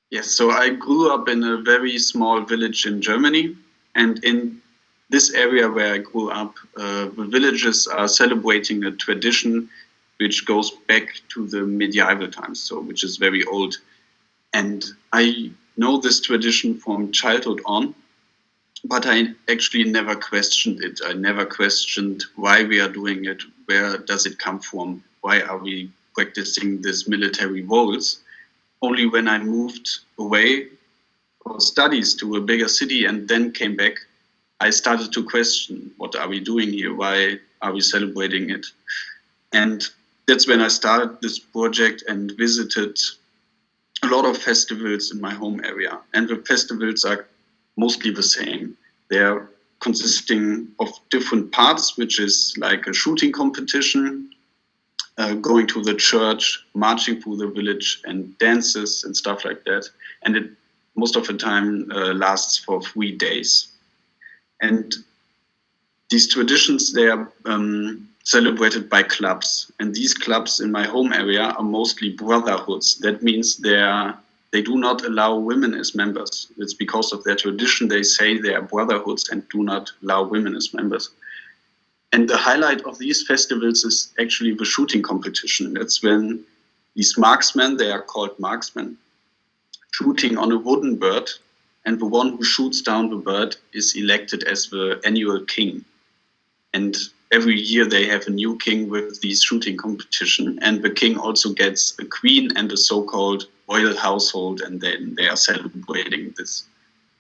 Yes, so I grew up in a very small village in Germany, and in this area where I grew up, the villages are celebrating a tradition which goes back to the medieval times, so which is very old. And I know this tradition from childhood on, but I actually never questioned it. I never questioned why we are doing it, where does it come from, why are we practicing these military roles. Only when I moved away for studies to a bigger city and then came back, I started to question, what are we doing here? Why are we celebrating it? And that's when I started this project and visited a lot of festivals in my home area. And the festivals are mostly the same. They're consisting of different parts, which is like a shooting competition, going to the church, marching through the village, and dances and stuff like that. And it most of the time lasts for 3 days. And these traditions, they are celebrated by clubs. And these clubs in my home area are mostly brotherhoods. That means they do not allow women as members. It's because of their tradition. They say they are brotherhoods and do not allow women as members. And the highlight of these festivals is actually the shooting competition. That's when these marksmen, they are called marksmen, shooting on a wooden bird, and the one who shoots down the bird is elected as the annual king. And every year they have a new king with these shooting competition, and the king also gets a queen and a so-called royal household, and then they are celebrating this.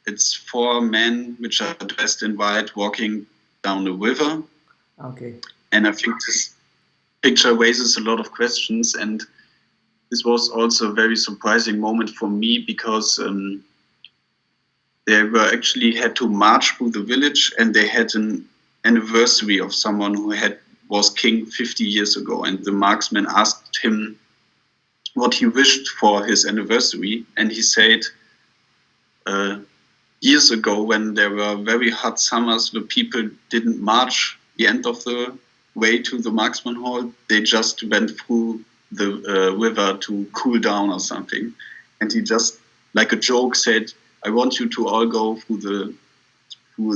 It's 4 men which are dressed in white walking down a river. Okay. And I think this picture raises a lot of questions, and this was also a very surprising moment for me because they were actually had to march through the village, and they had an anniversary of someone who was king 50 years ago, and the marksman asked him what he wished for his anniversary, and he said, years ago when there were very hot summers, the people didn't march the end of the way to the marksman hall, they just went through the river to cool down or something. And he just, like a joke, said, I want you to all go through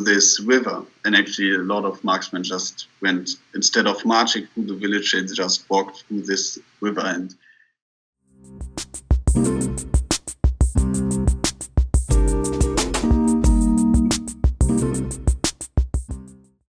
this river. And actually a lot of marksmen just went, instead of marching through the village, they just walked through this river. And